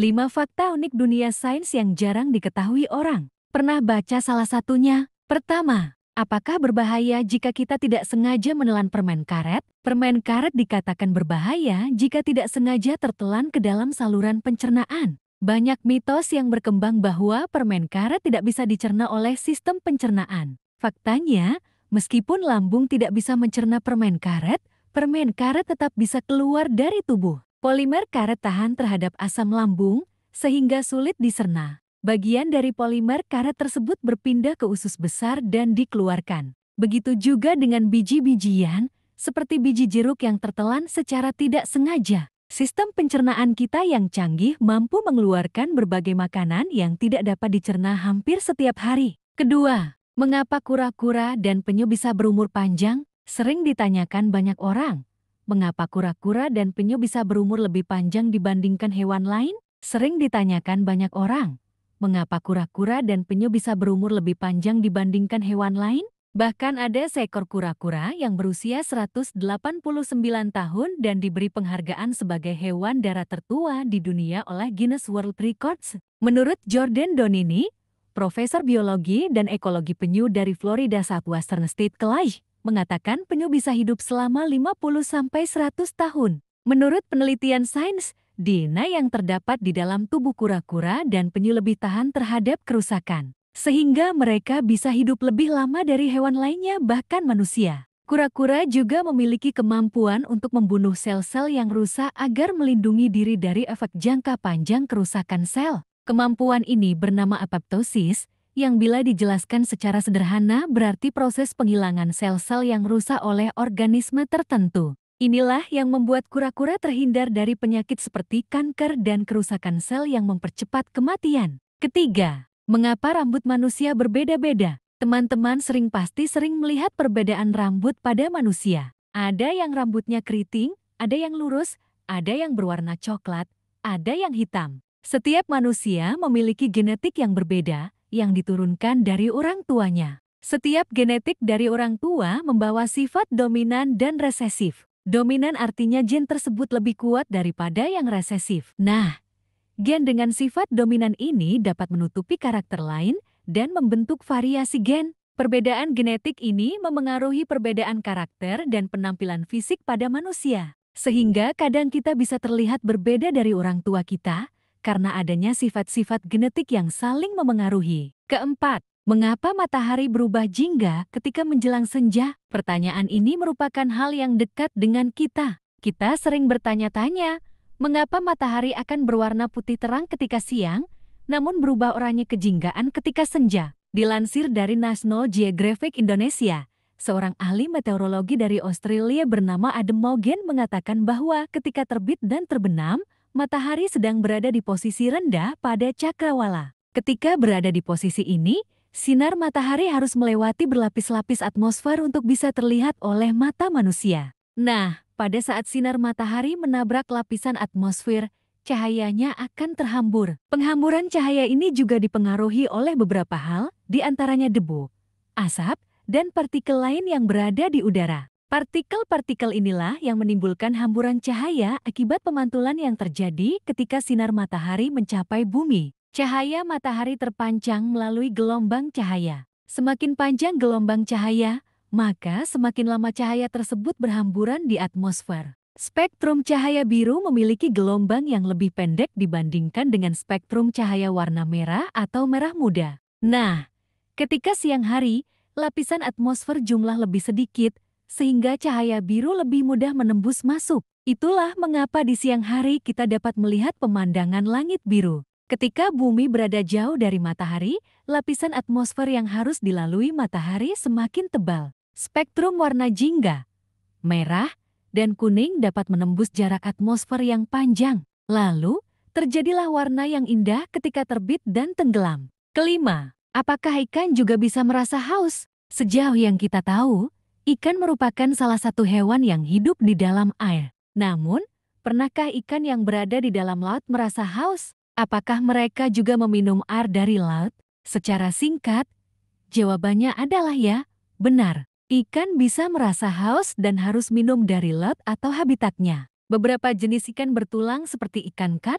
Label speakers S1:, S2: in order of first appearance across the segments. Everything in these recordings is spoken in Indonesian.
S1: 5 fakta unik dunia sains yang jarang diketahui orang. Pernah baca salah satunya? Pertama, apakah berbahaya jika kita tidak sengaja menelan permen karet? Permen karet dikatakan berbahaya jika tidak sengaja tertelan ke dalam saluran pencernaan. Banyak mitos yang berkembang bahwa permen karet tidak bisa dicerna oleh sistem pencernaan. Faktanya, meskipun lambung tidak bisa mencerna permen karet tetap bisa keluar dari tubuh. Polimer karet tahan terhadap asam lambung, sehingga sulit dicerna. Bagian dari polimer karet tersebut berpindah ke usus besar dan dikeluarkan. Begitu juga dengan biji-bijian, seperti biji jeruk yang tertelan secara tidak sengaja. Sistem pencernaan kita yang canggih mampu mengeluarkan berbagai makanan yang tidak dapat dicerna hampir setiap hari. Kedua, mengapa kura-kura dan penyu bisa berumur panjang? Sering ditanyakan banyak orang. Mengapa kura-kura dan penyu bisa berumur lebih panjang dibandingkan hewan lain? Sering ditanyakan banyak orang. Mengapa kura-kura dan penyu bisa berumur lebih panjang dibandingkan hewan lain? Bahkan ada seekor kura-kura yang berusia 189 tahun dan diberi penghargaan sebagai hewan darat tertua di dunia oleh Guinness World Records. Menurut Jordan Donini, profesor biologi dan ekologi penyu dari Florida Southwestern State College, mengatakan penyu bisa hidup selama 50-100 tahun. Menurut penelitian sains, DNA yang terdapat di dalam tubuh kura-kura dan penyu lebih tahan terhadap kerusakan, sehingga mereka bisa hidup lebih lama dari hewan lainnya, bahkan manusia. Kura-kura juga memiliki kemampuan untuk membunuh sel-sel yang rusak agar melindungi diri dari efek jangka panjang kerusakan sel. Kemampuan ini bernama apoptosis, yang bila dijelaskan secara sederhana berarti proses penghilangan sel-sel yang rusak oleh organisme tertentu. Inilah yang membuat kura-kura terhindar dari penyakit seperti kanker dan kerusakan sel yang mempercepat kematian. Ketiga, mengapa rambut manusia berbeda-beda? Teman-teman pasti sering melihat perbedaan rambut pada manusia. Ada yang rambutnya keriting, ada yang lurus, ada yang berwarna coklat, ada yang hitam. Setiap manusia memiliki genetik yang berbeda, yang diturunkan dari orang tuanya. Setiap genetik dari orang tua membawa sifat dominan dan resesif. Dominan artinya gen tersebut lebih kuat daripada yang resesif. Nah, gen dengan sifat dominan ini dapat menutupi karakter lain dan membentuk variasi gen. Perbedaan genetik ini memengaruhi perbedaan karakter dan penampilan fisik pada manusia. Sehingga kadang kita bisa terlihat berbeda dari orang tua kita, karena adanya sifat-sifat genetik yang saling memengaruhi. Keempat, mengapa matahari berubah jingga ketika menjelang senja? Pertanyaan ini merupakan hal yang dekat dengan kita. Kita sering bertanya-tanya, mengapa matahari akan berwarna putih terang ketika siang, namun berubah oranye kejinggaan ketika senja? Dilansir dari National Geographic Indonesia, seorang ahli meteorologi dari Australia bernama Adam Mogen mengatakan bahwa ketika terbit dan terbenam, matahari sedang berada di posisi rendah pada cakrawala. Ketika berada di posisi ini, sinar matahari harus melewati berlapis-lapis atmosfer untuk bisa terlihat oleh mata manusia. Nah, pada saat sinar matahari menabrak lapisan atmosfer, cahayanya akan terhambur. Penghamburan cahaya ini juga dipengaruhi oleh beberapa hal, di antaranya debu, asap, dan partikel lain yang berada di udara. Partikel-partikel inilah yang menimbulkan hamburan cahaya akibat pemantulan yang terjadi ketika sinar matahari mencapai bumi. Cahaya matahari terpancang melalui gelombang cahaya. Semakin panjang gelombang cahaya, maka semakin lama cahaya tersebut berhamburan di atmosfer. Spektrum cahaya biru memiliki gelombang yang lebih pendek dibandingkan dengan spektrum cahaya warna merah atau merah muda. Nah, ketika siang hari, lapisan atmosfer jumlah lebih sedikit, sehingga cahaya biru lebih mudah menembus masuk. Itulah mengapa di siang hari kita dapat melihat pemandangan langit biru. Ketika bumi berada jauh dari matahari, lapisan atmosfer yang harus dilalui matahari semakin tebal. Spektrum warna jingga, merah, dan kuning dapat menembus jarak atmosfer yang panjang. Lalu, terjadilah warna yang indah ketika terbit dan tenggelam. Kelima, apakah ikan juga bisa merasa haus? Sejauh yang kita tahu, ikan merupakan salah satu hewan yang hidup di dalam air. Namun, pernahkah ikan yang berada di dalam laut merasa haus? Apakah mereka juga meminum air dari laut? Secara singkat, jawabannya adalah ya, benar. Ikan bisa merasa haus dan harus minum dari laut atau habitatnya. Beberapa jenis ikan bertulang seperti ikan kat,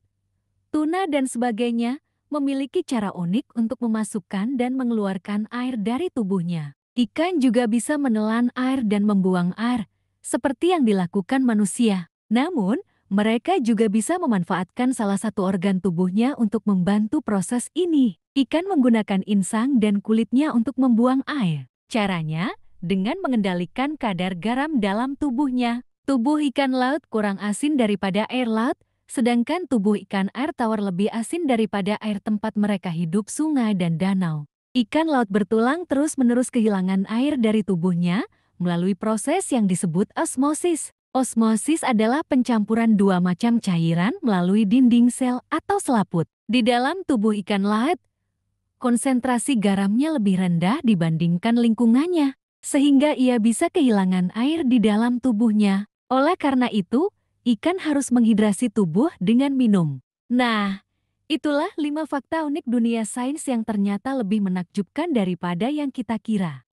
S1: Tuna dan sebagainya memiliki cara unik untuk memasukkan dan mengeluarkan air dari tubuhnya. Ikan juga bisa menelan air dan membuang air, seperti yang dilakukan manusia. Namun, mereka juga bisa memanfaatkan salah satu organ tubuhnya untuk membantu proses ini. Ikan menggunakan insang dan kulitnya untuk membuang air. Caranya, dengan mengendalikan kadar garam dalam tubuhnya. Tubuh ikan laut kurang asin daripada air laut, sedangkan tubuh ikan air tawar lebih asin daripada air tempat mereka hidup, sungai dan danau. Ikan laut bertulang terus-menerus kehilangan air dari tubuhnya melalui proses yang disebut osmosis. Osmosis adalah pencampuran dua macam cairan melalui dinding sel atau selaput. Di dalam tubuh ikan laut, konsentrasi garamnya lebih rendah dibandingkan lingkungannya, sehingga ia bisa kehilangan air di dalam tubuhnya. Oleh karena itu, ikan harus menghidrasi tubuh dengan minum. Nah, itulah 5 fakta unik dunia sains yang ternyata lebih menakjubkan daripada yang kita kira.